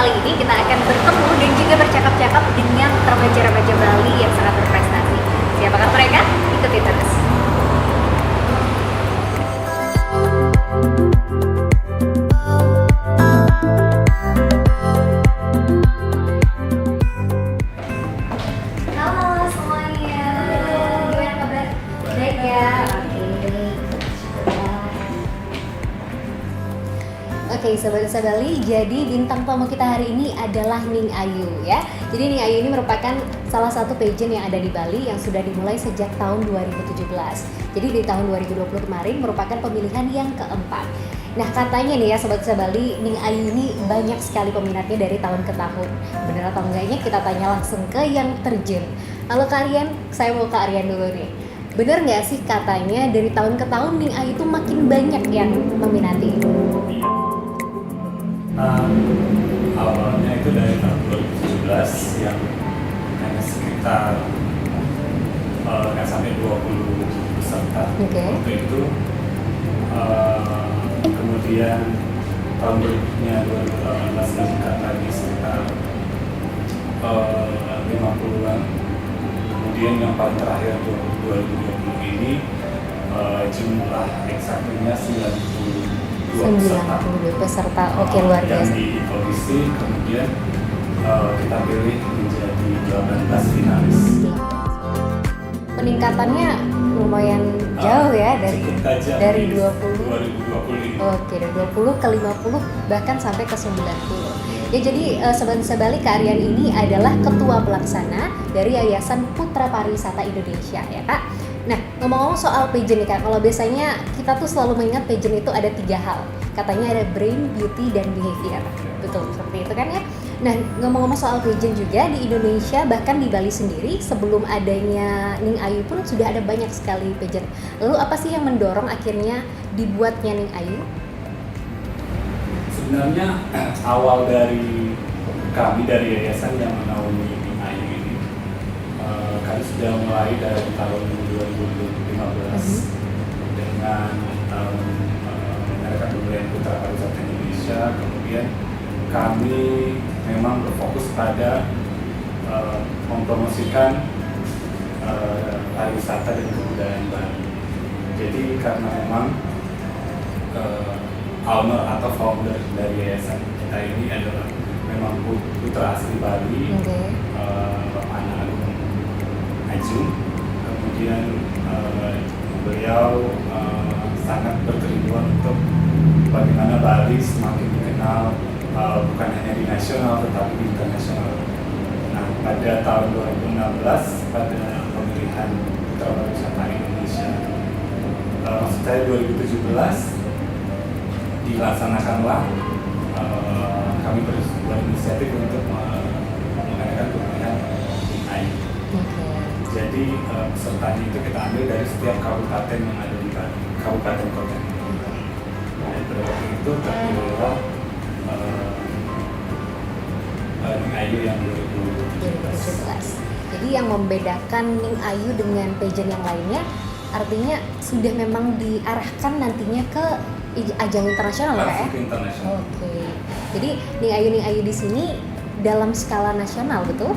kali ini kita akan bertemu dan juga bercakap-cakap dengan remaja-remaja Bali yang sangat berprestasi. Siapakah mereka? Ikuti terus. Halo semuanya, gimana kabar? Baik ya? Oke, Sobat-Sobat Bali, jadi bintang tamu kita hari ini adalah Ning Ayu ya. Jadi Ning Ayu ini merupakan salah satu pageant yang ada di Bali yang sudah dimulai sejak tahun 2017. Jadi di tahun 2020 kemarin merupakan pemilihan yang keempat. Nah katanya nih ya Sobat-Sobat Bali, Ning Ayu ini banyak sekali peminatnya dari tahun ke tahun. Bener atau enggaknya kita tanya langsung ke yang terjun. Halo Kak Aryan, saya mau ke Aryan dulu nih. Bener nggak sih katanya dari tahun ke tahun Ning Ayu itu makin banyak yang meminati? Awalnya itu dari tahun 2017 yang hanya sekitar nggak sampai 20 peserta. Waktu itu kemudian tahun berikutnya 2018 meningkat lagi sekitar 50-an. Kemudian yang paling terakhir 2020 ini jumlah eksaknya 92 peserta. Oke, luar biasa. Yang di audisi kemudian kita pilih menjadi 18 finalis. Peningkatannya lumayan jauh ya dari 20 2020. Oke, dari 20 ke 50 bahkan sampai ke 90. Ya jadi Sobat-Sobat Bali, Kak Aryan ini adalah ketua pelaksana dari Yayasan Putra Pariwisata Indonesia ya Kak. Nah, ngomong-ngomong soal pageant nih Kak, kalau biasanya kita tuh selalu mengingat pageant itu ada 3 hal. Katanya ada brain, beauty, dan behavior. Betul, seperti itu kan ya. Nah, ngomong-ngomong soal pageant juga di Indonesia, bahkan di Bali sendiri, sebelum adanya Ning Ayu pun sudah ada banyak sekali pageant. Lalu apa sih yang mendorong akhirnya dibuatnya Ning Ayu? Sebenarnya awal dari kami dari yayasan yang menaungi Ning Ayu ini, kami sudah mulai dari tahun 2015 dengan menyediakan pembelian Putra Pariwisata Indonesia. Kemudian kami memang berfokus pada mempromosikan pariwisata dan kebudayaan Bali. Jadi karena memang owner atau founder dari yayasan kita ini adalah memang putra asli Bali, Bapak Agung Ajung. Kemudian beliau sangat berkerinduan untuk bagaimana Bali semakin dikenal bukan hanya di nasional tetapi di internasional. Nah, pada tahun 2016 pada pemilihan Putra Pariwisata Indonesia, maksud saya 2017 dilaksanakanlah kami berinisiatif untuk mengadakan pemilihan Ning Ayu. Jadi pesertanya itu kita ambil dari setiap kabupaten yang ada di Bali, kabupaten kota. Dan pada waktu itu terpilihlah Ning Ayu yang 2017. Jadi yang membedakan Ning Ayu dengan pageant yang lainnya, artinya sudah memang diarahkan nantinya ke ajang internasional ya? Internasional. Oke. Jadi Ning Ayu di sini dalam skala nasional, betul?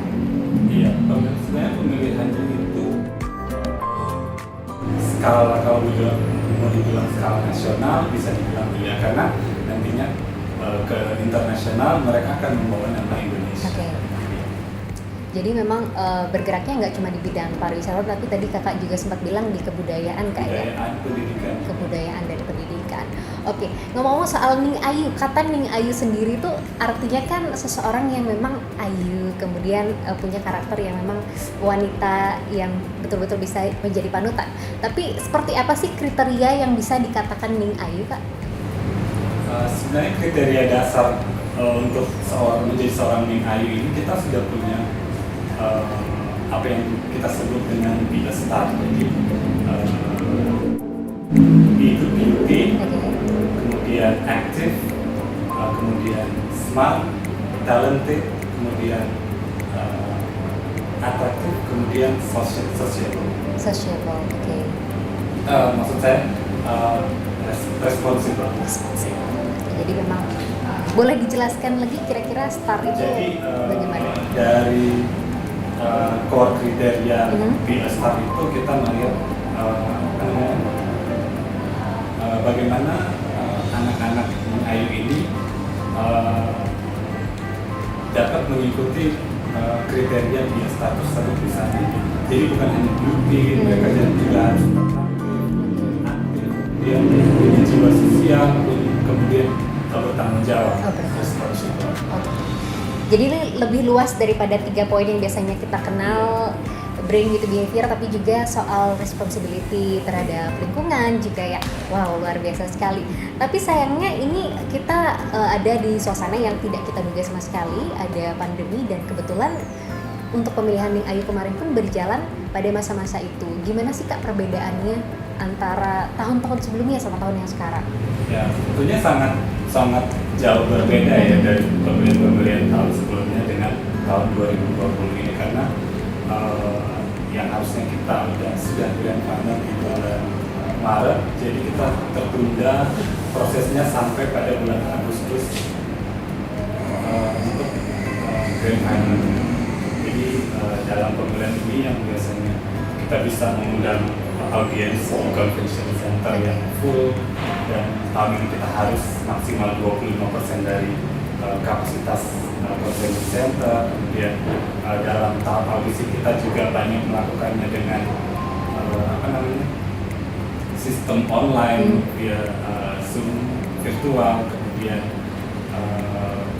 Iya, sebenarnya pemilihannya itu skala, kalau mau dibilang skala nasional bisa dibilang iya, karena nantinya ke internasional mereka akan membawa nama Indonesia. Oke. Jadi memang bergeraknya nggak cuma di bidang pariwisata, tapi tadi kakak juga sempat bilang di kebudayaan kak ya? Pendidikan. Kebudayaan dan pendidikan. Oke, ngomong-ngomong soal Ning Ayu, kata Ning Ayu sendiri tuh artinya kan seseorang yang memang ayu, kemudian punya karakter yang memang wanita yang betul-betul bisa menjadi panutan. Tapi seperti apa sih kriteria yang bisa dikatakan Ning Ayu kak? Sebenarnya kriteria dasar untuk menjadi seorang Ning Ayu ini kita sudah punya apa yang kita sebut dengan be a star. Jadi itu beauty, kemudian active, kemudian smart, talented, kemudian atraktif, kemudian sociable. Sociable, oke. Maksud saya responsible. Jadi memang Boleh dijelaskan lagi kira-kira STAR itu Jadi bagaimana? dari core kriteria Be a Star itu kita melihat apa namanya, bagaimana anak-anak Ayu ini dapat mengikuti kriteria Be a Star tersebut misalnya. Jadi bukan hanya beauty, mereka juga harus aktif, dia punya jiwa sosial, kemudian bertanggung jawab. Jadi ini lebih luas daripada 3 poin yang biasanya kita kenal, brain with behavior, tapi juga soal responsibility terhadap lingkungan juga ya. Wow, luar biasa sekali. Tapi sayangnya ini kita ada di suasana yang tidak kita duga sama sekali, ada pandemi, dan kebetulan untuk pemilihan Ning Ayu kemarin pun berjalan pada masa-masa itu. Gimana sih Kak perbedaannya antara tahun-tahun sebelumnya sama tahun yang sekarang? Ya, tentunya sangat jauh berbeda ya dari pemilihan tahun sebelumnya dengan tahun 2020 ini, karena yang harusnya kita sudah grand final di bulan Maret, jadi kita tertunda prosesnya sampai pada bulan Agustus untuk grand final. Jadi dalam pemilihan ini yang biasanya kita bisa mengundang audiens di convention center yang full, dan tahun ini kita harus maksimal 25% dari kapasitas convention center. Kemudian dalam tahap audisi kita juga banyak melakukannya dengan sistem online via Zoom virtual, kemudian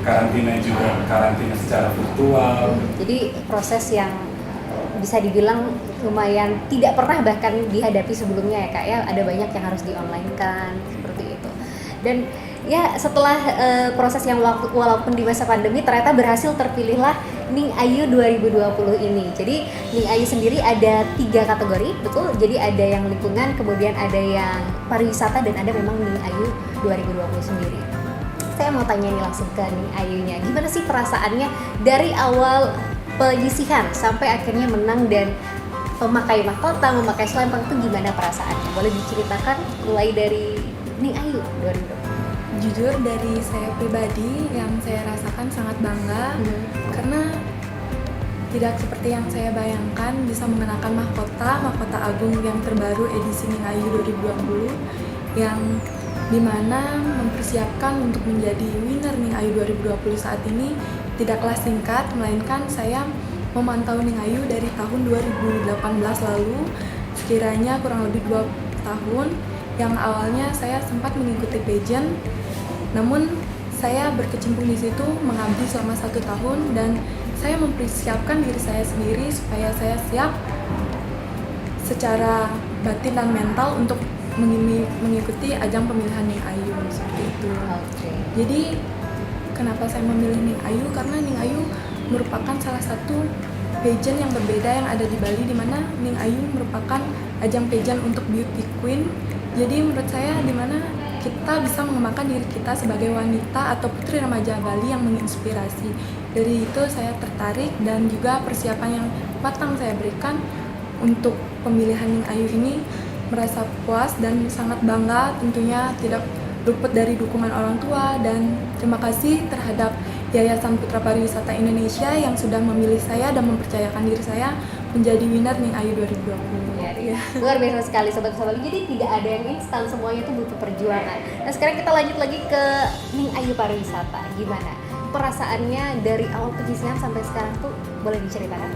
karantina secara virtual. Jadi proses yang bisa dibilang lumayan tidak pernah bahkan dihadapi sebelumnya ya Kak ya, ada banyak yang harus di-online-kan seperti itu. Dan ya setelah proses yang walaupun di masa pandemi ternyata berhasil terpilihlah Ning Ayu 2020 ini. Jadi Ning Ayu sendiri ada 3 kategori, betul? Jadi ada yang lingkungan, kemudian ada yang pariwisata, dan ada memang Ning Ayu 2020 sendiri. Saya mau tanya nih langsung ke Ning Ayunya, gimana sih perasaannya dari awal penyisihan sampai akhirnya menang dan memakai mahkota, memakai selempang, itu gimana perasaannya? Boleh diceritakan mulai dari Ning Ayu 2020? Jujur dari saya pribadi yang saya rasakan sangat bangga karena tidak seperti yang saya bayangkan bisa mengenakan mahkota agung yang terbaru edisi Ning Ayu 2020 yang dimana mempersiapkan untuk menjadi winner Ning Ayu 2020 saat ini tidaklah singkat, melainkan saya memantau Ning Ayu dari tahun 2018 lalu, sekiranya kurang lebih 2 tahun, yang awalnya saya sempat mengikuti pageant, namun saya berkecimpung di situ mengabdi selama 1 tahun, dan saya mempersiapkan diri saya sendiri supaya saya siap secara batin dan mental untuk mengikuti ajang pemilihan Ning Ayu seperti itu. Jadi kenapa saya memilih Ning Ayu? Karena Ning Ayu merupakan salah satu pageant yang berbeda yang ada di Bali, di mana Ning Ayu merupakan ajang pageant untuk beauty queen. Jadi menurut saya di mana kita bisa mengembangkan diri kita sebagai wanita atau putri remaja Bali yang menginspirasi. Dari itu saya tertarik, dan juga persiapan yang matang saya berikan untuk pemilihan Ning Ayu ini, merasa puas dan sangat bangga, tentunya tidak luput dari dukungan orang tua, dan terima kasih terhadap Yayasan Putra Pariwisata Indonesia yang sudah memilih saya dan mempercayakan diri saya menjadi winner Ning Ayu 2020. Ya. Luar biasa sekali sobat-sobat. Jadi tidak ada yang instan, semuanya itu butuh perjuangan. Nah sekarang kita lanjut lagi ke Ning Ayu Pariwisata. Gimana perasaannya dari awal penyisihan sampai sekarang tuh, boleh diceritakan?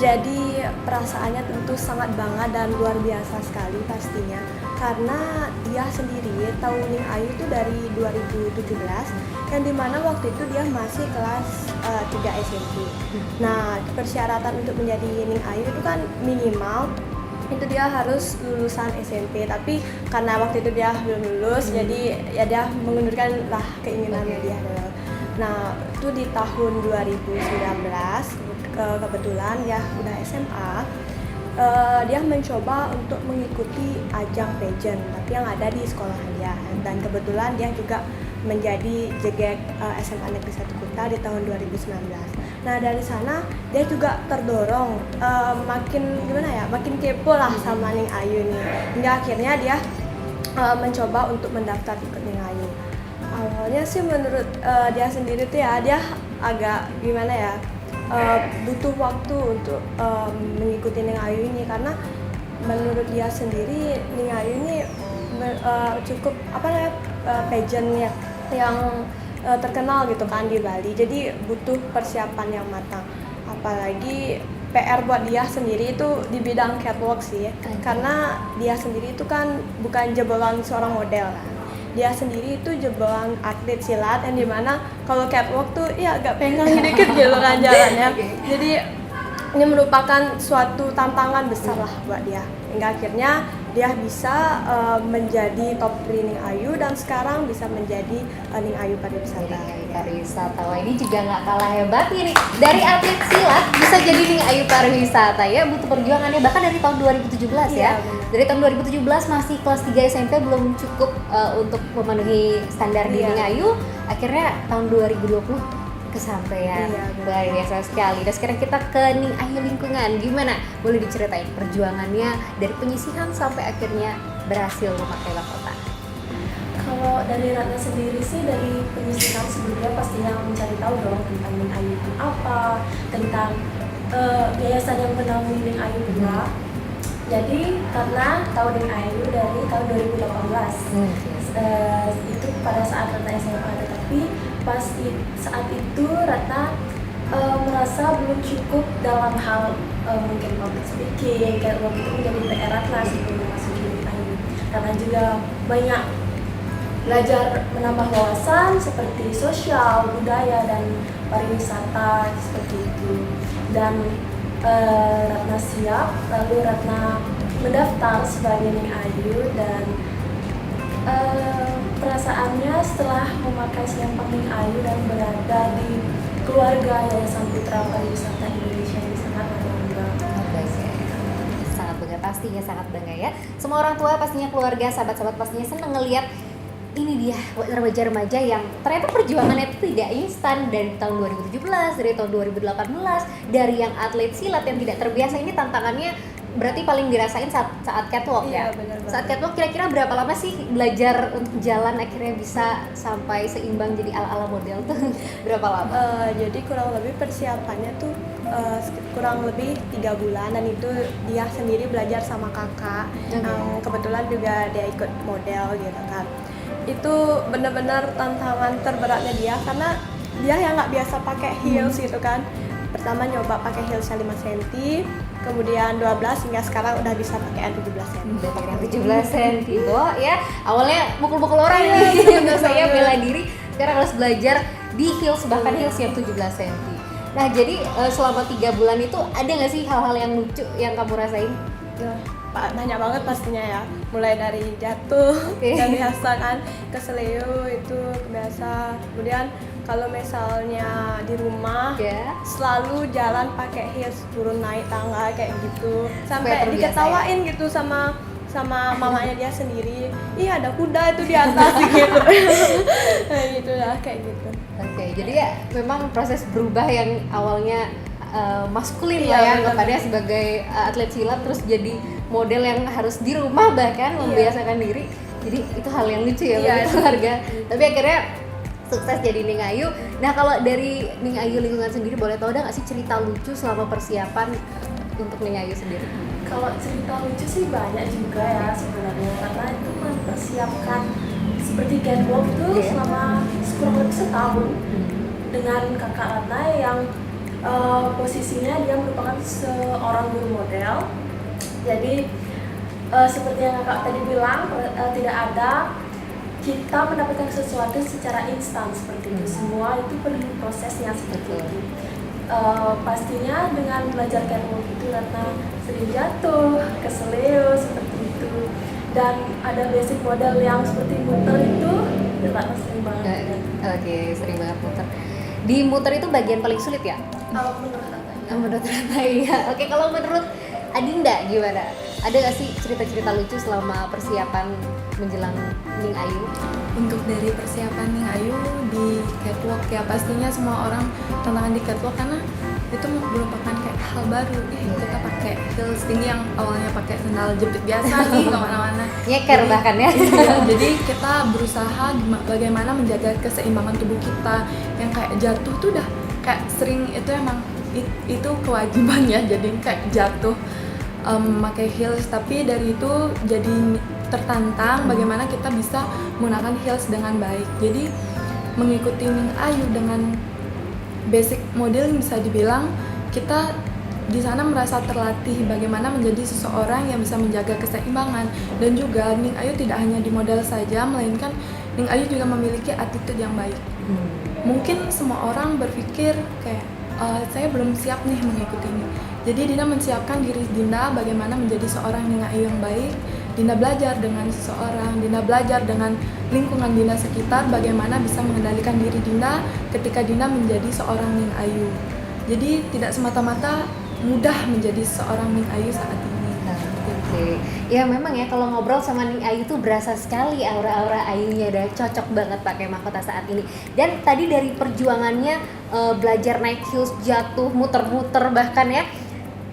Jadi perasaannya tentu sangat bangga dan luar biasa sekali pastinya, karena dia sendiri tahu Ning Ayu itu dari 2017, yang dimana waktu itu dia masih kelas 3 SMP. Nah, persyaratan untuk menjadi Ning Ayu itu kan minimal itu dia harus lulusan SMP, tapi karena waktu itu dia belum lulus, jadi ya dia mengundurkan lah keinginannya dia. Nah, itu di tahun 2019 kebetulan ya udah SMA, dia mencoba untuk mengikuti ajang pageant tapi yang ada di sekolah dia, dan kebetulan dia juga menjadi JGEK SMA Negeri 1 Kuta di tahun 2019. Nah dari sana dia juga terdorong makin kepo lah sama Ning Ayu nih, hingga akhirnya dia mencoba untuk mendaftar ikut Ning Ayu. Soalnya sih menurut dia sendiri tuh ya, dia agak gimana ya, butuh waktu untuk mengikuti Ning Ayu ini, karena menurut dia sendiri Ning Ayu ini cukup apa namanya, pageantnya yang terkenal gitu kan di Bali, jadi butuh persiapan yang matang. Apalagi PR buat dia sendiri itu di bidang catwalk sih, karena dia sendiri itu kan bukan jebolan seorang model kan. Dia sendiri itu jebolan atlet silat, yang dimana kalau catwalk tuh ya agak penggang dikit gitu kan jalannya. Jadi ini merupakan suatu tantangan besar lah buat dia, hingga akhirnya dia bisa menjadi top 3 Ning Ayu, dan sekarang bisa menjadi Ning Ayu Pariwisata. Pariwisata, wah ini juga nggak kalah hebat ini. Dari atlet silat bisa jadi Ning Ayu Pariwisata ya, butuh perjuangannya bahkan dari tahun 2017 ya. Bener. Dari tahun 2017 masih kelas 3 SMP belum cukup untuk memenuhi standar di Ning Ayu, akhirnya tahun 2020 kesampaian. Luar biasa sekali. Dan sekarang kita ke Ning Ayu Lingkungan. Gimana? Boleh diceritain perjuangannya dari penyisihan sampai akhirnya berhasil memakai mahkota? Kalau dari Ratna sendiri sih, dari penyisihan sebelumnya pastinya mencari tahu dong tentang Ning Ayu itu apa, tentang yayasan yang bernama Ning Ayu pula. Jadi karena tahu Ning Ayu dari tahun 2018, itu pada saat Ratna SMA, tetapi pas saat itu Ratna merasa belum cukup dalam hal mungkin public speaking, kayak waktu itu menjadi PR Ratna sebelum memasuki Ning Ayu, karena juga banyak belajar menambah wawasan seperti sosial, budaya, dan pariwisata seperti itu. Dan Ratna siap, lalu Ratna mendaftar sebagai Ning Ayu, dan perasaannya setelah memakai selempang Ning Ayu dan berada di keluarga Yayasan Putra Pariwisata Indonesia ini sangat bangga. Sangat bangga, pastinya sangat bangga ya. Semua orang tua pastinya, keluarga, sahabat-sahabat pastinya senang ngelihat ini dia remaja-remaja yang ternyata perjuangannya itu tidak instan, dari tahun 2017, dari tahun 2018, dari yang atlet silat yang tidak terbiasa. Ini tantangannya berarti paling dirasain saat catwalk ya? Bener banget. Saat catwalk kira-kira berapa lama sih belajar untuk jalan akhirnya bisa sampai seimbang jadi ala-ala model tuh? Berapa lama? Jadi kurang lebih persiapannya tuh kurang lebih 3 bulan, dan itu dia sendiri belajar sama kakak yang kebetulan juga dia ikut model gitu kan. Itu benar-benar tantangan terberatnya dia, karena dia yang nggak biasa pakai heels gitu kan. Pertama nyoba pakai heelsnya 5 cm, kemudian 12, hingga sekarang udah bisa pakai 17 cm. Udah pakai 17 cm, Bo ya. Awalnya mukul-mukul orang nih, untuk saya bela diri. Sekarang harus belajar di heels, bahkan heels yang 17 cm. Nah jadi selama 3 bulan itu ada nggak sih hal-hal yang lucu yang kamu rasain? Banyak banget pastinya ya, mulai dari jatuh yang biasa kan, keseleo itu biasa. Kemudian kalau misalnya di rumah selalu jalan pakai heels, turun naik tangga kayak gitu, sampai diketawain gitu sama mamanya dia sendiri. Iya ada kuda itu di atas gitu. Nah gitu lah, kayak gitu. Oke, jadi ya memang proses berubah yang awalnya maskulin lah ya, kepada sebagai atlet silat, terus jadi model yang harus di rumah bahkan membiasakan diri. Jadi itu hal yang lucu ya bagi keluarga. Tapi akhirnya sukses jadi Ning Ayu. Nah kalau dari Ning Ayu Lingkungan sendiri, boleh tahu ada nggak sih cerita lucu selama persiapan untuk Ning Ayu sendiri? Kalau cerita lucu sih banyak juga ya sebenarnya, karena itu mempersiapkan seperti catwalk itu selama kurang lebih setahun dengan kakak Ratna yang posisinya dia merupakan seorang guru model. Jadi seperti yang kakak tadi bilang, tidak ada kita mendapatkan sesuatu secara instan seperti itu. Semua itu perlu prosesnya seperti itu. Pastinya dengan belajar catwalk itu Ratna sering jatuh, keseleo seperti itu. Dan ada basic model yang seperti muter itu, Ratna sering banget. Oke, sering banget muter. Di muter itu bagian paling sulit ya? Menurut Ratna. Menurut Ratna iya. Oke, kalau menurut Adinda gimana? Ada nggak sih cerita-cerita lucu selama persiapan menjelang Ning Ayu? Untuk dari persiapan Ning Ayu di catwalk ya, pastinya semua orang tantangan di catwalk, karena itu merupakan kayak hal baru. Kita pakai heels tinggi yang awalnya pakai sandal jepit biasa nih kemana-mana. Nyeker bahkan ya. Iya, jadi kita berusaha bagaimana menjaga keseimbangan tubuh kita. Yang kayak jatuh tuh udah kayak sering itu emang itu kewajibannya, jadi kayak jatuh pakai heels. Tapi dari itu jadi tertantang bagaimana kita bisa menggunakan heels dengan baik. Jadi mengikuti Ning Ayu dengan basic modeling bisa dibilang kita di sana merasa terlatih bagaimana menjadi seseorang yang bisa menjaga keseimbangan. Dan juga Ning Ayu tidak hanya di model saja, melainkan Ning Ayu juga memiliki attitude yang baik. Mungkin semua orang berpikir kayak saya belum siap nih mengikuti ini. Jadi Dina menyiapkan diri Dina bagaimana menjadi seorang Ning Ayu yang baik. Dina belajar dengan seseorang, Dina belajar dengan lingkungan Dina sekitar bagaimana bisa mengendalikan diri Dina ketika Dina menjadi seorang Ning Ayu. Jadi tidak semata-mata mudah menjadi seorang Ning Ayu saat ini. Oke. Ya memang ya kalau ngobrol sama Ning Ayu tuh berasa sekali aura-aura Ayunya, udah cocok banget pakai mahkota saat ini. Dan tadi dari perjuangannya belajar naik heels, jatuh, muter-muter bahkan ya.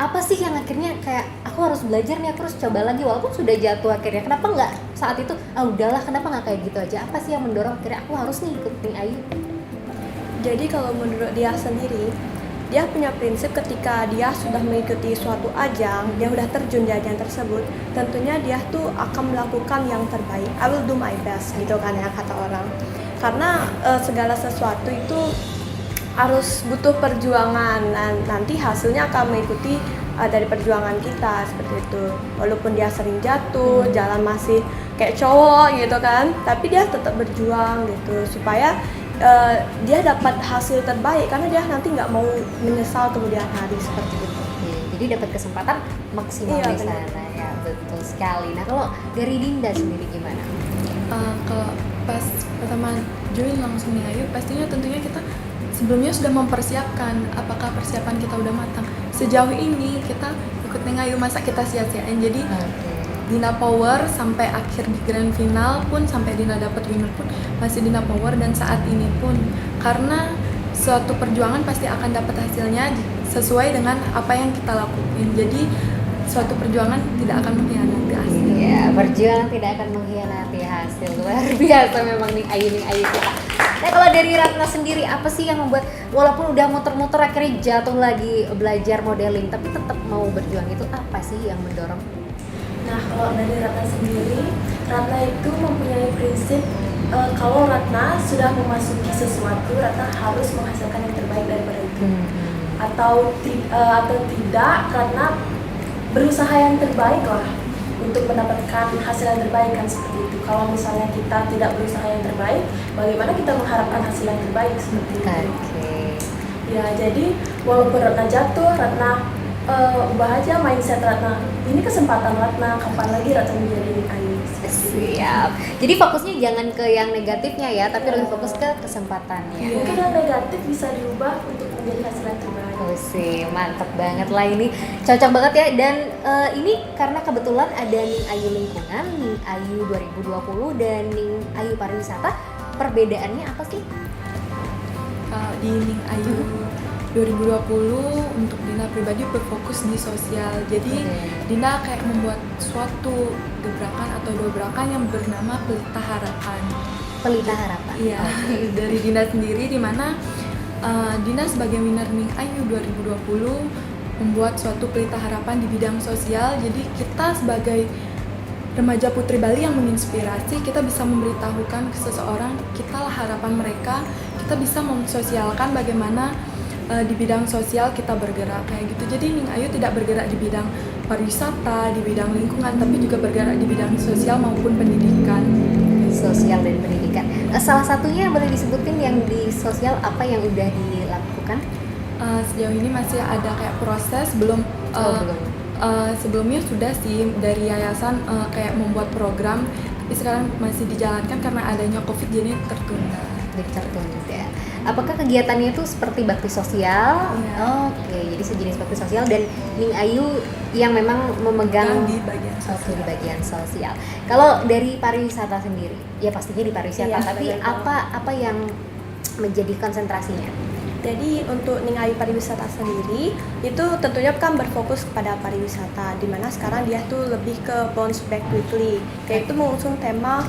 Apa sih yang akhirnya kayak aku harus belajar nih, aku harus coba lagi walaupun sudah jatuh akhirnya. Kenapa nggak saat itu udahlah, kenapa nggak kayak gitu aja? Apa sih yang mendorong akhirnya aku harus nih ikut Ning Ayu? Jadi kalau menurut dia sendiri, dia punya prinsip ketika dia sudah mengikuti suatu ajang, dia udah terjun di ajang tersebut, tentunya dia tuh akan melakukan yang terbaik. I will do my best gitu kan ya kata orang. Karena segala sesuatu itu harus butuh perjuangan, dan nanti hasilnya akan mengikuti dari perjuangan kita seperti itu. Walaupun dia sering jatuh, jalan masih kayak cowok gitu kan, tapi dia tetap berjuang gitu supaya dia dapat hasil terbaik, karena dia nanti nggak mau menyesal kemudian hari seperti itu. Jadi dapat kesempatan maksimal di sana ya, betul sekali. Nah kalau dari Dinda sendiri gimana? Kalau pas pertama join langsung Ning Ayu, pastinya tentunya kita sebelumnya sudah mempersiapkan apakah persiapan kita udah matang. Sejauh ini kita ikut Ning Ayu, masa kita sia-siain. Jadi Dina power sampai akhir di grand final pun, sampai Dina dapat winner pun masih Dina power. Dan saat ini pun karena suatu perjuangan pasti akan dapat hasilnya sesuai dengan apa yang kita lakuin. Jadi suatu perjuangan tidak akan mengkhianati hasil. Iya, perjuangan tidak akan mengkhianati hasil. Luar biasa memang Ning Ayu kita. Nah kalau dari Ratna sendiri, apa sih yang membuat walaupun udah muter-muter akhirnya jatuh lagi belajar modeling tapi tetap mau berjuang, itu apa sih yang mendorong? Nah, kalau dari Ratna sendiri, Ratna itu mempunyai prinsip kalau Ratna sudah memasuki sesuatu, Ratna harus menghasilkan yang terbaik daripada itu. Atau tidak, Ratna berusaha yang terbaik lah untuk mendapatkan hasil yang terbaik kan seperti itu. Kalau misalnya kita tidak berusaha yang terbaik, bagaimana kita mengharapkan hasil yang terbaik seperti itu? Ya, jadi walaupun Ratna jatuh, Ratna ubah aja mindset Ratna. Ini kesempatan Ratna, kapan lagi Ratna menjadi Ning Ayu? Siap. Jadi fokusnya jangan ke yang negatifnya ya, tapi lebih fokus ke kesempatannya. Mungkin yang negatif bisa diubah untuk menjadi hasil yang terbaik. Oh sih, mantap banget lah ini, cocok banget ya. Dan ini karena kebetulan ada Ning Ayu Lingkungan, Ning Ayu 2020 dan Ning Ayu Pariwisata. Perbedaannya apa sih? Di Ning Ayu 2020 untuk Dina pribadi berfokus di sosial. Jadi Dina kayak membuat suatu gebrakan atau dobrakan yang bernama Pelita Harapan. Pelita Harapan? Iya, dari Dina sendiri, di mana Dina sebagai winner Ning Ayu 2020 membuat suatu pelita harapan di bidang sosial. Jadi kita sebagai remaja putri Bali yang menginspirasi, kita bisa memberitahukan ke seseorang, kitalah harapan mereka. Kita bisa mensosialkan bagaimana di bidang sosial kita bergerak kayak gitu. Jadi Ning Ayu tidak bergerak di bidang pariwisata, di bidang lingkungan, tapi juga bergerak di bidang sosial maupun pendidikan. Sosial dan pendidikan. Salah satunya boleh disebutin yang di sosial apa yang udah dilakukan? Sejauh ini masih ada kayak proses, belum. Sebelumnya sudah sih dari yayasan kayak membuat program, tapi sekarang masih dijalankan karena adanya COVID jadi tertunda. Apakah kegiatannya itu seperti bakti sosial? Iya. Oke, jadi sejenis bakti sosial, dan Ning Ayu yang memang memegang di bagian sosial. di bagian sosial. Kalau dari pariwisata sendiri, ya pastinya di pariwisata, Iya, tapi apa yang menjadi konsentrasinya? Jadi untuk Ning Ayu Pariwisata sendiri itu tentunya kan berfokus kepada pariwisata, di mana sekarang dia tuh lebih ke bounce back quickly, yaitu mengusung tema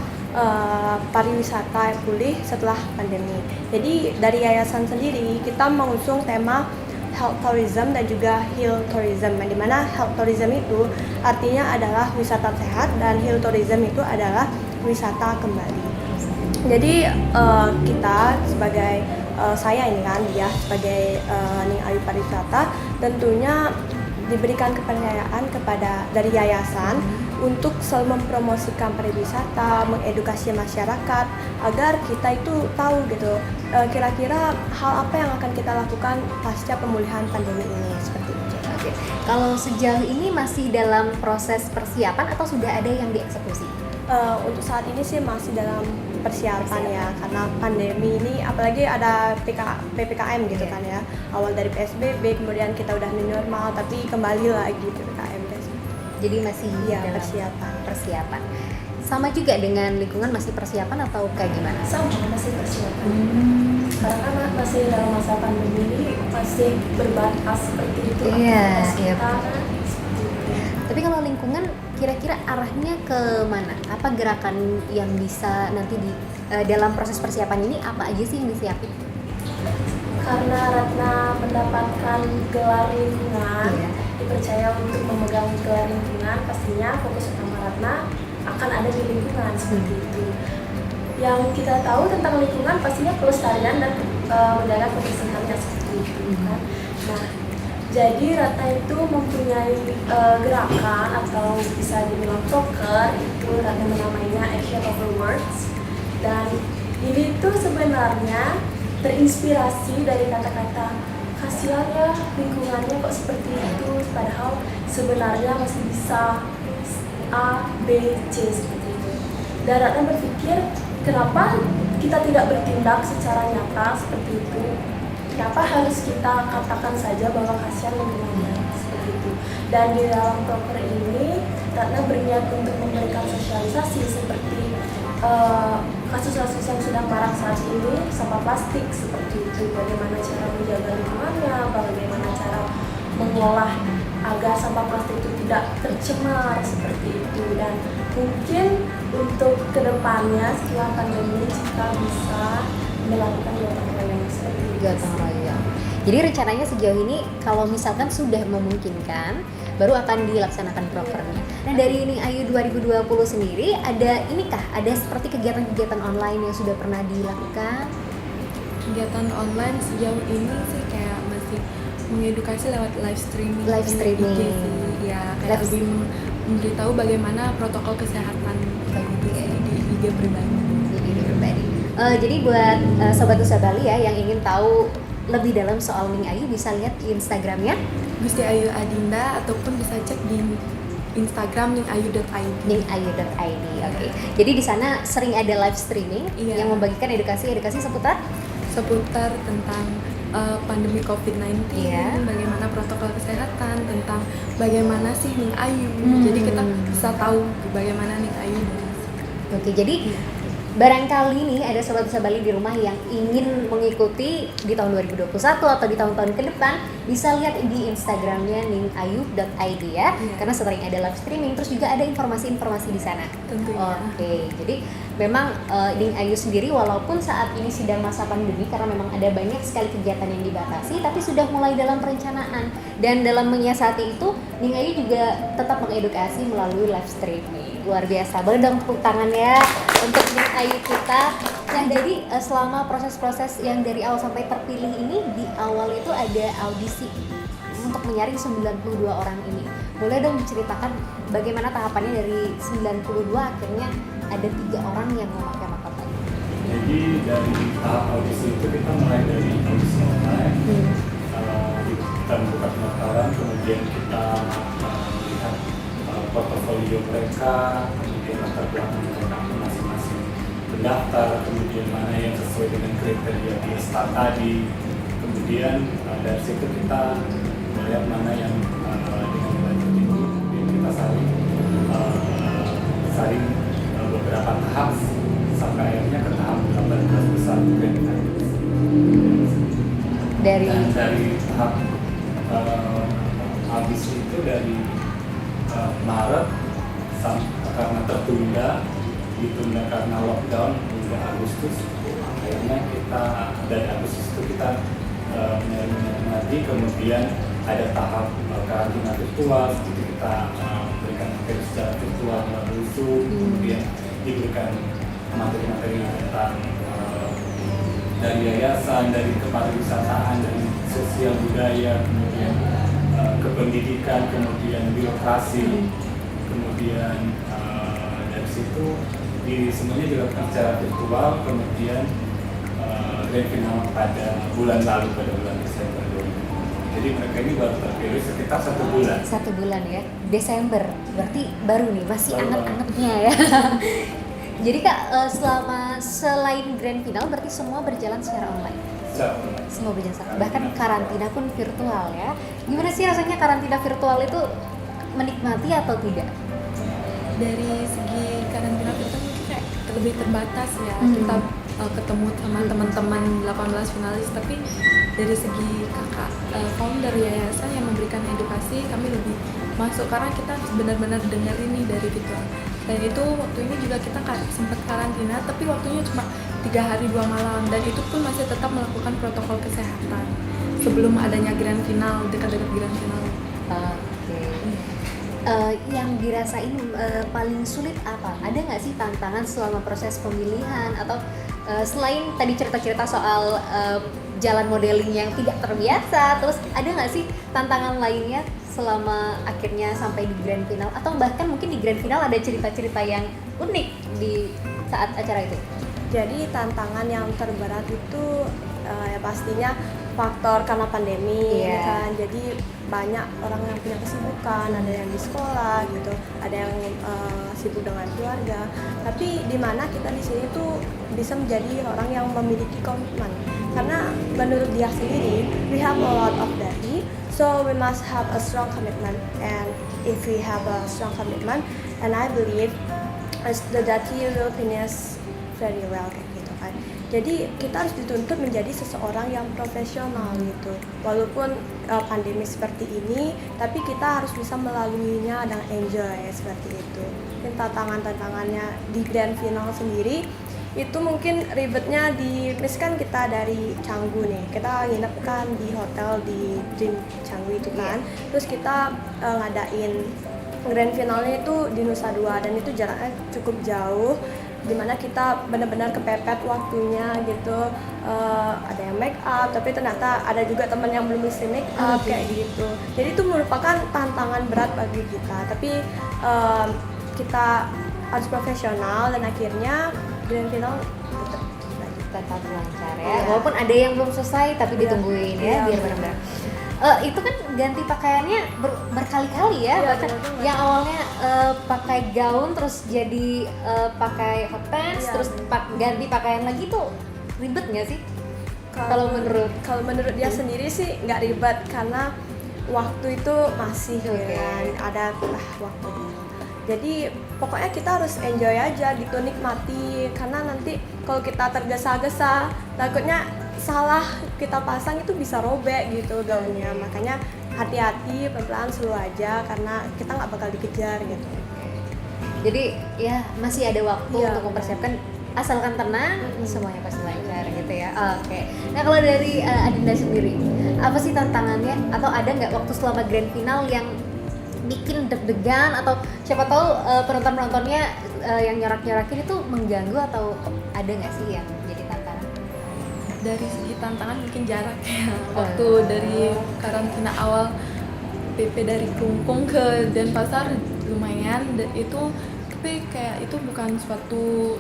pariwisata pulih setelah pandemi. Jadi dari yayasan sendiri kita mengusung tema health tourism dan juga heal tourism, di mana health tourism itu artinya adalah wisata sehat dan heal tourism itu adalah wisata kembali. Jadi kita sebagai saya ini kan dia sebagai Ning Ayu Pariwisata tentunya diberikan kepercayaan kepada dari yayasan untuk selalu mempromosikan pariwisata, mengedukasi masyarakat agar kita itu tahu gitu kira-kira hal apa yang akan kita lakukan pasca pemulihan pandemi ini seperti itu. Oke. Kalau sejauh ini masih dalam proses persiapan atau sudah ada yang dieksekusi? Untuk saat ini sih masih dalam persiapan ya, karena pandemi ini apalagi ada PPKM gitu kan ya, awal dari PSBB kemudian kita udah new normal tapi kembali lagi PPKM guys. Jadi masih dalam persiapan. Sama juga dengan lingkungan masih persiapan atau kayak gimana? Sama, masih persiapan. Karena kan masih dalam masa pandemi ini masih berbatas seperti itu. Iya, Kita kan Tapi kalau lingkungan kira-kira arahnya ke mana? Apa gerakan yang bisa nanti di dalam proses persiapan ini apa aja sih yang disiapin? karena Ratna mendapatkan gelar lingkungan, dipercaya untuk memegang gelar lingkungan, pastinya fokus utama Ratna akan ada di lingkungan seperti itu. Yang kita tahu tentang lingkungan pastinya pelestarian dan menjaga kebersihannya seperti itu kan. Nah, jadi Ratna itu mempunyai gerakan atau bisa dibilang proker, itu Ratna menamainya Action Over Words, dan ini tuh sebenarnya terinspirasi dari kata-kata kasihan ya lingkungannya kok seperti itu, padahal sebenarnya masih bisa A, B, C seperti itu. Dan Ratna berpikir kenapa kita tidak bertindak secara nyata seperti itu, kenapa harus kita katakan saja bahwa kasihan lingkungannya seperti itu. Dan di dalam proker ini Ratna berniat untuk memberikan sosialisasi seperti kasus-kasus yang sedang marak saat ini, sampah plastik seperti itu, bagaimana cara menjaga lingkungannya, bagaimana cara mengolah agar sampah plastik itu tidak tercemar seperti itu. Dan mungkin untuk kedepannya setelah pandemi kita bisa melakukan gotong royong seperti itu. Gotong royong. Jadi rencananya sejauh ini kalau misalkan sudah memungkinkan baru akan dilaksanakan prokernya. Nah dari Ning Ayu 2020 sendiri ada inikah? Ada seperti kegiatan-kegiatan online yang sudah pernah dilakukan? Kegiatan online sejauh ini sih kayak masih mengedukasi lewat live streaming. Live streaming. IG sih. Ya kayak lebih memberitahu bagaimana protokol kesehatan di IG pribadi. Jadi buat Sobat Nusa Bali ya yang ingin tahu lebih dalam soal Ning Ayu bisa lihat di Instagramnya Gusti Ayu Adinda ataupun bisa cek di Instagram ningayu.id. ningayu.id. Oke. Jadi di sana sering ada live streaming yang membagikan edukasi seputar tentang pandemi COVID-19, bagaimana protokol kesehatan, tentang bagaimana sih Ning Ayu. Jadi kita bisa tahu bagaimana Ning Ayu. Oke, jadi barangkali nih ada Sobat Nusa Bali di rumah yang ingin mengikuti di tahun 2021 atau di tahun-tahun ke depan, bisa lihat di Instagramnya ningayu.id ya, karena sering ada live streaming, terus juga ada informasi-informasi di sana. Tentunya. Oke, jadi memang Ning Ayu sendiri walaupun saat ini sedang masa pandemi karena memang ada banyak sekali kegiatan yang dibatasi, tapi sudah mulai dalam perencanaan dan dalam menyiasati itu Ning Ayu juga tetap mengedukasi melalui live streaming. Luar biasa, boleh dong tepuk tangan ya untuk Ning Ayu kita. Nah jadi selama proses-proses yang dari awal sampai terpilih ini, di awal itu ada audisi untuk menyaring 92 orang ini. Boleh dong diceritakan bagaimana tahapannya dari 92 akhirnya ada 3 orang yang memakai mahkota ini. Jadi dari tahap audisi itu kita mulai dari audisi online, kita membuka pendaftaran, kemudian kita melihat portofolio mereka, kemudian latar belakang mereka masing-masing pendaftar, kemudian mana yang sesuai dengan kriteria di start tadi, kemudian dari situ kita melihat mana yang dengan nilai tertinggi, kemudian kita saring beberapa tahap sampai akhirnya ke tahap 18 besar. dari Dan dari tahap habis itu dari Maret karena ditunda karena lockdown hingga Agustus, akhirnya kita dari Agustus itu kita menikmati, kemudian ada tahap karantina virtual seperti kita berikan materi secara virtual melalui Zoom, kemudian diberikan materi-materi tentang dari yayasan, dari kepariwisataan, dari sosial budaya, kemudian kependidikan, kemudian birokrasi, kemudian dari situ semuanya dilakukan secara virtual, kemudian grand final pada bulan lalu, pada bulan Desember 2020. Jadi mereka ini baru terpilih sekitar 1 bulan. 1 bulan ya, Desember, berarti baru nih, masih Baru anget-angetnya ya. Jadi Kak, selain grand final berarti semua berjalan secara online? Semua berjalan secara, bahkan karantina pun virtual ya. Gimana sih rasanya karantina virtual itu, menikmati atau tidak? Dari segi karantina kita mungkin kayak lebih terbatas ya, kita ketemu sama teman-teman 18 finalis, tapi dari segi kakak founder yayasan yang memberikan edukasi, kami lebih masuk karena kita benar-benar dengar ini dari kita. Dan itu waktu ini juga kita sempat karantina, tapi waktunya cuma 3 hari 2 malam, dan itu pun masih tetap melakukan protokol kesehatan sebelum adanya grand final, dekat-dekat grand final. Oke. Yang dirasain paling sulit apa? Ada nggak sih tantangan selama proses pemilihan, atau selain tadi cerita-cerita soal jalan modeling yang tidak terbiasa, terus ada nggak sih tantangan lainnya selama akhirnya sampai di grand final, atau bahkan mungkin di grand final ada cerita-cerita yang unik di saat acara itu? Jadi tantangan yang terberat itu ya pastinya faktor karena pandemi, Iya. kan. Jadi banyak orang yang punya kesibukan, ada yang di sekolah gitu, ada yang sibuk dengan keluarga. Tapi di mana kita di sini tuh bisa menjadi orang yang memiliki komitmen. Karena menurut dia sendiri, we have a lot of daddy, so we must have a strong commitment. And if we have a strong commitment, and I believe the daddy will finish very well kayak gitu kan. Jadi kita harus dituntut menjadi seseorang yang profesional gitu. Walaupun pandemi seperti ini, tapi kita harus bisa melaluinya dengan enjoy seperti itu. Mungkin tantangannya di grand final sendiri itu mungkin ribetnya misalkan kita dari Canggu nih, kita nginep kan di hotel di Dream Canggu itu kan. Terus kita ngadain grand finalnya itu di Nusa Dua, dan itu jaraknya cukup jauh, dimana kita benar-benar kepepet waktunya gitu. Ada yang make up, tapi ternyata ada juga teman yang belum bisa make up kayak gitu. Jadi itu merupakan tantangan berat bagi kita, tapi kita harus profesional, dan akhirnya grand final Tetap lancar ya, walaupun ada yang belum selesai tapi ditungguin ya, biar benar-benar. Itu kan ganti pakaiannya berkali-kali ya, bahkan yang awalnya pakai gaun terus jadi pakai hot pants, terus ganti pakaian lagi, tuh ribet nggak sih? Kalau menurut dia sendiri sih nggak ribet, karena waktu itu masih kan ada waktu. Jadi pokoknya kita harus enjoy aja gitu, nikmati, karena nanti kalau kita tergesa-gesa takutnya salah kita pasang itu bisa robek gitu gaunnya. Makanya hati-hati, pelan-pelan, slow aja, karena kita nggak bakal dikejar gitu. Jadi ya masih ada waktu Iya, untuk mempersiapkan, asalkan tenang, semuanya pasti lancar gitu ya. Oke. Nah kalau dari Adinda sendiri, apa sih tantangannya, atau ada nggak waktu selama grand final yang bikin deg-degan, atau siapa tahu penonton-penontonnya yang nyorak-nyorakin itu mengganggu, atau ada nggak sih yang jadi tantangan? Dari segi tantangan mungkin jarak ya, waktu dari karantina awal PP dari Kelungkung ke Denpasar lumayan, dan itu tapi kayak itu bukan suatu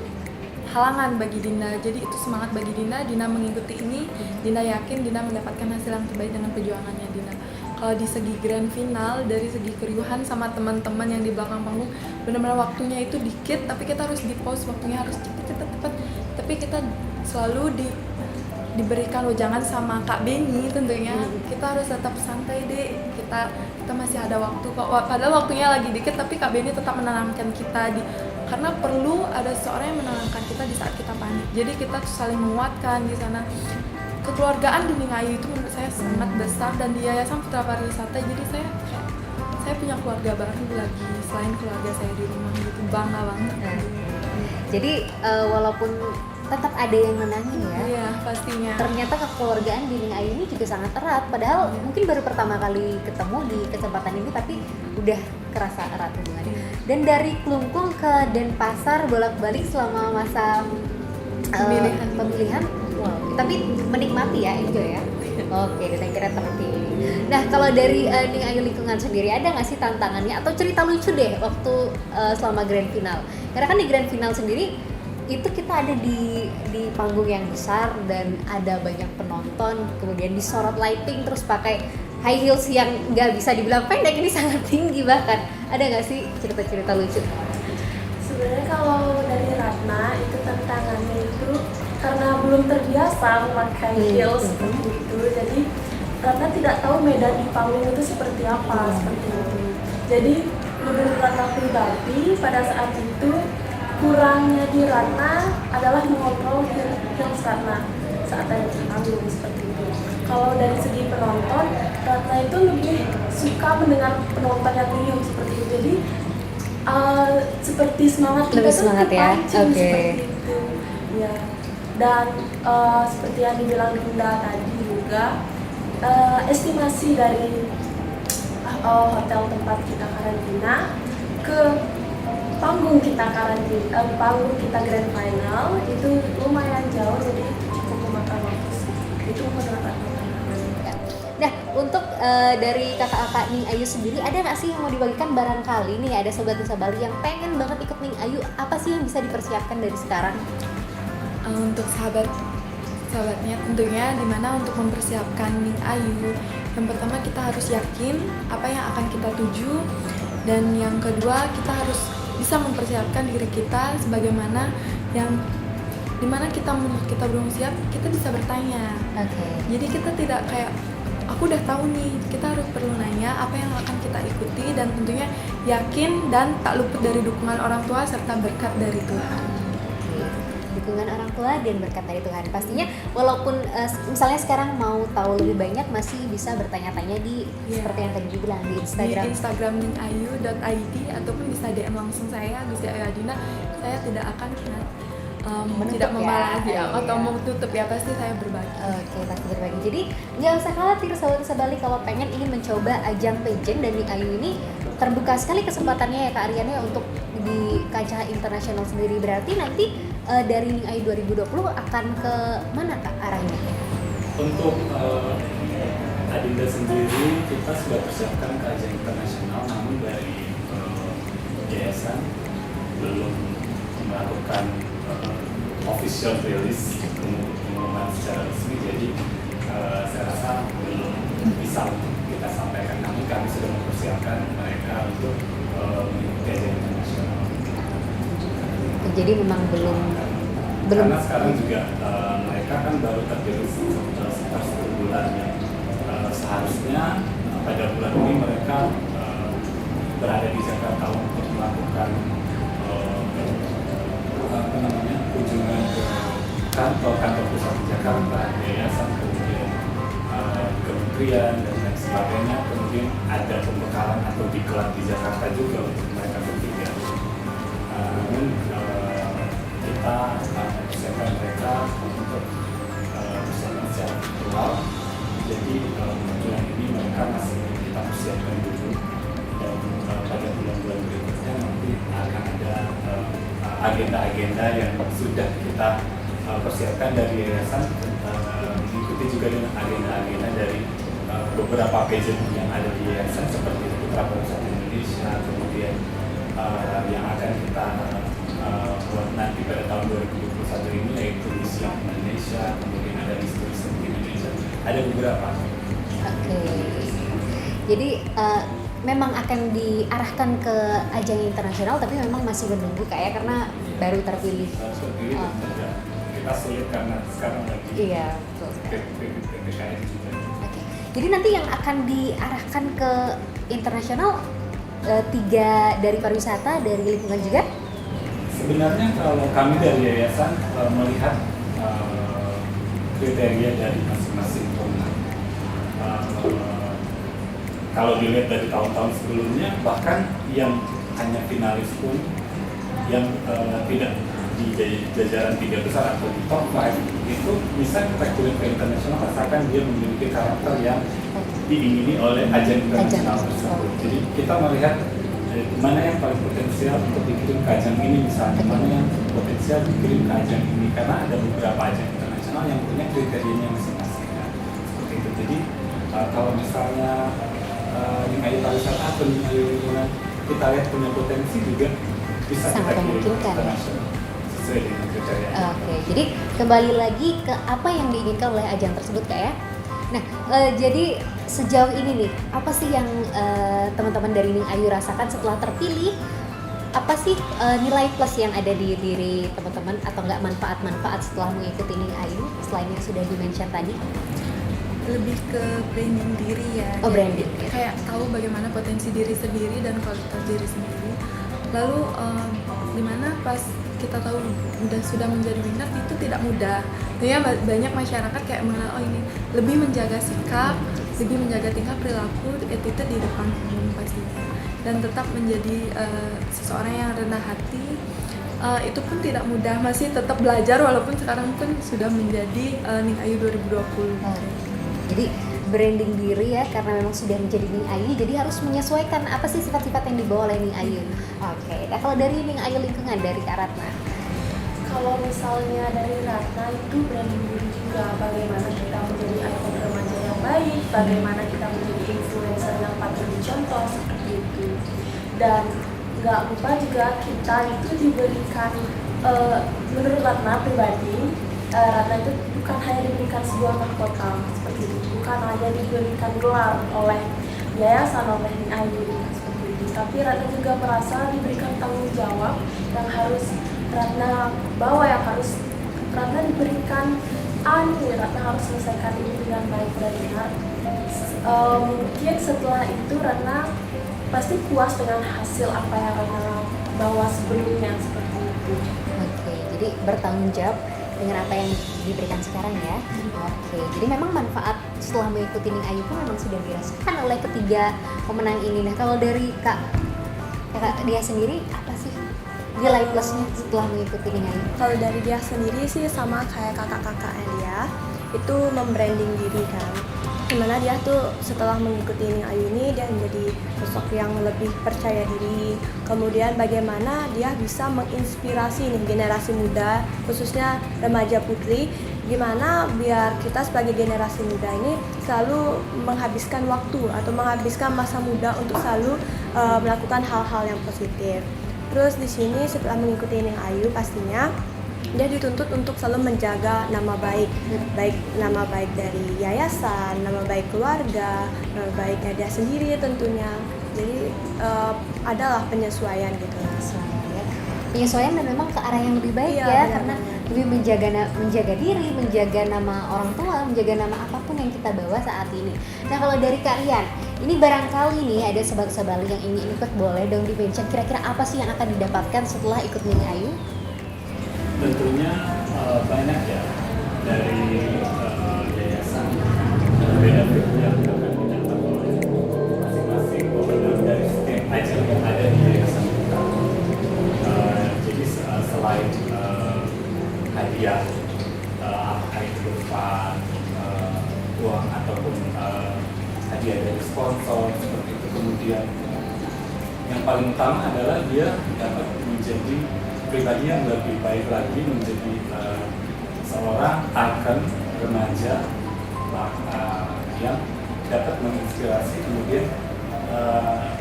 halangan bagi Dinda, jadi itu semangat bagi Dinda. Dinda mengikuti ini, Dinda yakin Dinda mendapatkan hasil yang terbaik dengan perjuangannya Dinda. Kalau di segi grand final, dari segi keriuhan sama teman-teman yang di belakang panggung, benar-benar waktunya itu dikit, tapi kita harus di pause, waktunya harus cepet. Tapi kita selalu diberikan wejangan sama Kak Beni tentunya, kita harus tetap santai deh, kita masih ada waktu kok. Padahal waktunya lagi dikit, tapi Kak Beni tetap menenangkan kita karena perlu ada seseorang yang menenangkan kita di saat kita panik. Jadi kita saling menguatkan di sana. kekeluargaan di Ning Ayu itu menurut saya sangat besar, dan di Yayasan Putra Pariwisata jadi saya punya keluarga baru lagi selain keluarga saya di rumah gitu, bangga banget. Jadi walaupun tetap ada yang menangin ya. Iya, pastinya. Ternyata kekeluargaan di Ning Ayu ini juga sangat erat. Padahal mungkin baru pertama kali ketemu di kesempatan ini, tapi udah kerasa erat hubungannya. Dan dari Klungkung ke Denpasar bolak-balik selama masa pemilihan. Wow. Tapi menikmati ya, enjoy ya. Oke, dan kira terpilih. Nah, kalau dari Ning Ayu lingkungan sendiri ada nggak sih tantangannya atau cerita lucu deh waktu selama grand final? Karena kan di grand final sendiri itu kita ada di panggung yang besar dan ada banyak penonton, kemudian disorot lighting, terus pakai high heels yang nggak bisa dibilang pendek, ini sangat tinggi bahkan. Ada nggak sih cerita-cerita lucu? Sebenarnya kalau dari Ratna itu tantangannya itu karena belum terbiasa memakai heels seperti itu, jadi Ratna tidak tahu medan di panggung itu seperti apa, seperti itu. Jadi menurut Ratna pribadi pada saat itu kurangnya di Ratna adalah mengontrol heels Ratna saat ada di panggung seperti itu. Kalau dari segi penonton, Ratna itu lebih suka mendengar penonton yang riuh seperti itu. Jadi seperti semangat kita Lebih semangat ya? Oke. Seperti itu. Ya. Dan seperti yang dibilang Dinda tadi juga, estimasi dari hotel tempat kita karantina ke panggung kita panggung kita grand final itu lumayan jauh, jadi cukup memakan waktu sih. Itu menurut aku. Nah, untuk dari kakak-kakak Ning Ayu sendiri, ada nggak sih yang mau dibagikan barangkali nih ada sobat Nusa Bali yang pengen banget ikut Ning Ayu, apa sih yang bisa dipersiapkan dari sekarang? Untuk sahabatnya tentunya dimana untuk mempersiapkan Ning Ayu, yang pertama kita harus yakin apa yang akan kita tuju, dan yang kedua kita harus bisa mempersiapkan diri kita sebagaimana yang dimana kita belum siap, kita bisa bertanya. Jadi kita tidak kayak aku udah tahu nih, kita harus perlu nanya apa yang akan kita ikuti, dan tentunya yakin dan tak luput dari dukungan orang tua serta berkat dari Tuhan. Dukungan orang tua dan berkat dari Tuhan. Pastinya walaupun misalnya sekarang mau tahu lebih banyak, masih bisa bertanya-tanya di seperti yang tadi dibilang di Instagram. Di Instagram ningayu.id ataupun bisa DM langsung saya, Gusti Ayu Adina. Saya tidak akan tidak membalas atau mau tutup ya, pasti saya berbagi. Oke, pasti berbagi. Jadi nggak usah khawatir sobat Nusa Bali kalau pengen ingin mencoba ajang pageant, dan Ning Ayu ini terbuka sekali kesempatannya ya Kak Ariana untuk di kancah internasional sendiri. Berarti nanti dari Ning Ayu 2020 akan ke mana Kak arahnya? Untuk Adinda sendiri kita sudah persiapkan ke ajang internasional, namun dari yayasan belum melakukan official release pengumuman secara resmi, jadi saya rasa belum bisa untuk kita sampaikan, namun kami sudah mempersiapkan mereka untuk mengikuti ajang internasional. Jadi memang belum karena sekarang juga mereka kan baru terpilih sekitar 1 bulan ya. Seharusnya pada bulan ini mereka berada di Jakarta untuk melakukan kunjungan ke kantor pusat di Jakarta, yayasan, kemudian kementerian dan lain sebagainya. Kemudian ada pembekalan atau diklat di Jakarta juga untuk mereka bertiga. Namun kita mempersiapkan mereka untuk persiapan secara virtual. Jadi bulan ini mereka masih kita persiapkan dulu, dan pada bulan-bulan berikutnya nanti akan ada agenda-agenda yang sudah kita persiapkan dari yayasan, diikuti juga dengan agenda-agenda dari beberapa pageant yang ada di yayasan seperti Putra Pariwisata Indonesia, kemudian yang akan kita buat nanti pada tahun 2021 ini yaitu Miss Young Indonesia, kemudian ada Miss Tourism Indonesia, ada beberapa. Oke. Jadi memang akan diarahkan ke ajang internasional, tapi memang masih menunggu kayak karena baru terpilih. Kita sulit karena sekarang lagi. Iya, betul. PPKM juga. Oke. Jadi nanti yang akan diarahkan ke internasional 3 dari pariwisata, dari lingkungan juga? Sebenarnya kalau kami dari yayasan melihat kriteria dari masing-masing pemenang. Kalau dilihat dari tahun-tahun sebelumnya, bahkan yang hanya finalis pun yang tidak di jajaran 3 besar atau di top 5 itu bisa kita kirim ke internasional asalkan dia memiliki karakter yang diingini oleh ajang internasional tersebut. Jadi kita melihat mana yang paling potensial untuk dikirim ke ajang ini, misalnya mana yang potensial dikirim ke ajang ini, karena ada beberapa ajang internasional yang punya kriterianya masing-masing ya. Seperti itu. Jadi kalau misalnya Ning Ayu pariwisata atau Ning Ayu lingkungan kita lihat punya potensi juga bisa Sangat kita kirim ke memungkinkan. internasional sesuai dengan kriteria. Oke, jadi kembali lagi ke apa yang diinginkan oleh ajang tersebut Kak ya. Nah, jadi sejauh ini nih, apa sih yang teman-teman dari Ning Ayu rasakan setelah terpilih? Apa sih nilai plus yang ada di diri teman-teman atau enggak manfaat-manfaat setelah mengikuti Ning Ayu selain yang sudah di-mention tadi? Lebih ke branding diri ya. Oh, branding. Kayak tahu bagaimana potensi diri sendiri dan kualitas diri sendiri. Lalu dimana pas kita tahu sudah menjadi winner itu tidak mudah. Ya banyak masyarakat kayak mengenal ini lebih menjaga sikap, lebih menjaga tingkah perilaku, attitude di depan umum pastinya. Dan tetap menjadi seseorang yang rendah hati. Itu pun tidak mudah, masih tetap belajar walaupun sekarang pun sudah menjadi Ning Ayu 2020. Jadi branding diri ya, karena memang sudah menjadi Ning Ayu, jadi harus menyesuaikan apa sih sifat-sifat yang dibawa oleh Ning Ayu. Oke, nah kalau dari Ning Ayu lingkungan, dari Kak Ratna? Kalau misalnya dari Ratna itu branding diri juga, bagaimana kita menjadi ikon remaja yang baik, bagaimana kita menjadi influencer yang patut dicontoh seperti itu. Dan nggak lupa juga kita itu diberikan, menurut Ratna pribadi, Ratna itu bukan hanya diberikan sebuah mahkota seperti itu, bukan hanya diberikan gelar oleh yayasan, oleh Ning Ayu seperti itu, tapi Ratna juga merasa diberikan tanggung jawab yang harus Ratna bawa, yang harus Ratna diberikan Ratna harus selesaikan ini dengan baik dan benar. Mungkin setelah itu Ratna pasti puas dengan hasil apa yang Ratna bawa sebelumnya seperti itu. Oke, jadi bertanggung jawab dengan apa yang diberikan sekarang ya. Oke, jadi memang manfaat setelah mengikuti Ning Ayu pun memang sudah dirasakan oleh ketiga pemenang ini. Nah, kalau dari Kak dia sendiri apa sih nilai plusnya setelah mengikuti Ning Ayu? Kalau dari dia sendiri sih sama kayak kakak-kakaknya dia, itu membranding diri kan. Dimana dia tuh setelah mengikuti Ning Ayu ini dia menjadi sosok yang lebih percaya diri. Kemudian bagaimana dia bisa menginspirasi nih generasi muda, khususnya remaja putri, gimana biar kita sebagai generasi muda ini selalu menghabiskan waktu atau menghabiskan masa muda untuk selalu melakukan hal-hal yang positif. Terus di sini setelah mengikuti Ning Ayu pastinya dia dituntut untuk selalu menjaga nama baik, baik nama baik dari yayasan, nama baik keluarga, nama baiknya dia sendiri tentunya. Jadi adalah penyesuaian gitu. Penyesuaian dan memang ke arah yang lebih baik Iya, ya, benar. karena lebih menjaga diri, menjaga nama orang tua, menjaga nama apapun yang kita bawa saat ini. Nah, kalau dari Kak Rian, ini barangkali nih ada sebali yang ingin ikut, boleh dong di-mention kira-kira apa sih yang akan didapatkan setelah ikut Ning Ayu? Tentunya banyak ya dari yayasan beda-beda yang akan didapat oleh masing-masing pemenang dari setiap ajang yang ada di yayasan kita. Jadi selain hadiah, apakah itu berupa uang ataupun hadiah dari sponsor seperti itu, kemudian yang paling utama adalah dia dapat menjadi pribadi yang lebih baik lagi, menjadi seorang ikon remaja yang dapat menginspirasi, kemudian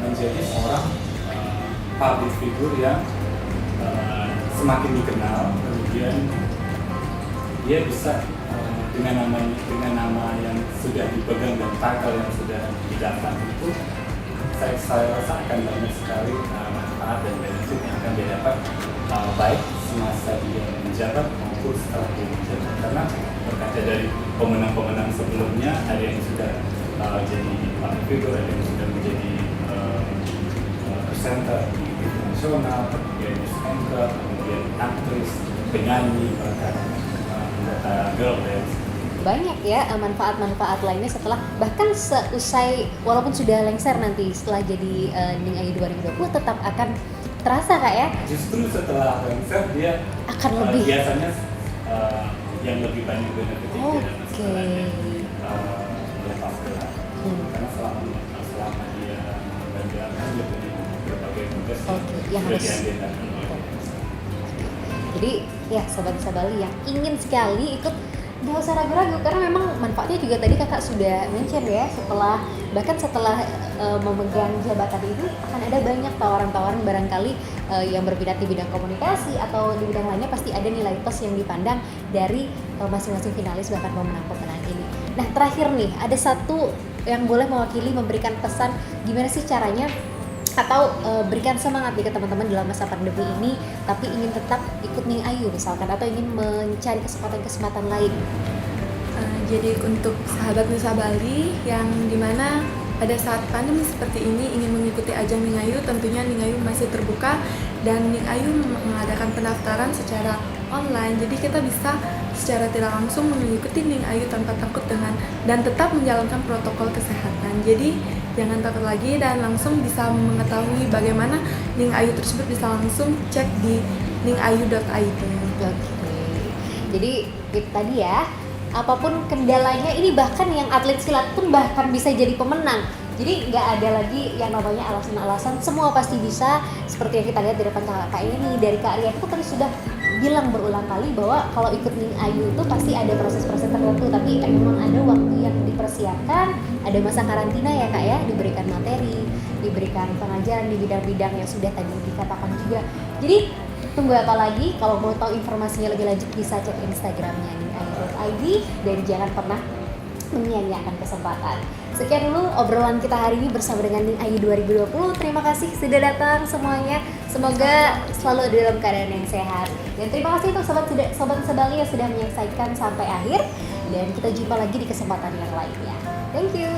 menjadi seorang public figure yang semakin dikenal, kemudian dia bisa dengan nama yang sudah dipegang dan title yang sudah didapat itu, saya rasa akan banyak sekali manfaat dan benefit yang akan dia dapat, baik semasa dia menjabat maupun setelah dia menjabat. Karena berkaca dari pemenang-pemenang sebelumnya, ada yang sudah jadi public figure, ada yang sudah menjadi presenter di TV nasional, kemudian news anchor, kemudian aktris, penyanyi, bahkan anggota girl band. banyak ya manfaat-manfaat lainnya setelah bahkan seusai walaupun sudah lengser nanti setelah jadi Ning Ayu 2020 tetap akan terasa Kak ya? Justru setelah lengser dia Akan lebih biasanya yang lebih banyak benefitnya Oke. melepas gelar. Karena selama dia menjalankan dia punya berbagai tugas yang sudah harus diagendakan oleh Jadi ya Sobat Sabali yang ingin sekali ikut nggak usah ragu-ragu karena memang manfaatnya juga tadi kakak sudah mention ya bahkan setelah memegang jabatan ini akan ada banyak tawaran-tawaran barangkali yang berminat di bidang komunikasi atau di bidang lainnya pasti ada nilai plus yang dipandang dari masing-masing finalis bahkan pemenang-pemenang ini. Nah terakhir nih ada satu yang boleh mewakili memberikan pesan gimana sih caranya atau berikan semangat nih ke teman-teman dalam masa pandemi ini tapi ingin tetap ikut Ning Ayu misalkan atau ingin mencari kesempatan-kesempatan lain. Jadi untuk sahabat Nusa Bali yang dimana pada saat pandemi seperti ini ingin mengikuti ajang Ning Ayu, tentunya Ning Ayu masih terbuka dan Ning Ayu mengadakan pendaftaran secara online. Jadi kita bisa secara tidak langsung mengikuti Ning Ayu tanpa takut dan tetap menjalankan protokol kesehatan. Jadi jangan takut lagi dan langsung bisa mengetahui bagaimana Ning Ayu tersebut bisa langsung cek di ningayu.id. Oke. Jadi itu tadi ya. Apapun kendalanya ini bahkan yang atlet silat pun bahkan bisa jadi pemenang. Jadi nggak ada lagi yang namanya alasan-alasan, semua pasti bisa. Seperti yang kita lihat di depan kakak ini dari Kak Arya itu tadi sudah bilang berulang kali bahwa kalau ikut Ning Ayu itu pasti ada proses-proses tertentu, tapi memang ada waktu yang dipersiapkan, ada masa karantina ya Kak ya, diberikan materi, diberikan pengajaran di bidang-bidang yang sudah tadi dikatakan juga. Jadi tunggu apa lagi? Kalau mau tahu informasinya lebih lanjut bisa cek Instagramnya ningayu.id dan jangan pernah menyia-nyiakan kesempatan. Sekian dulu obrolan kita hari ini bersama dengan Ning Ayu 2020. Terima kasih sudah datang semuanya. Semoga selalu ada dalam keadaan yang sehat. Dan terima kasih untuk sobat Sabali yang sudah menyaksikan sampai akhir. Dan kita jumpa lagi di kesempatan yang lainnya. Thank you.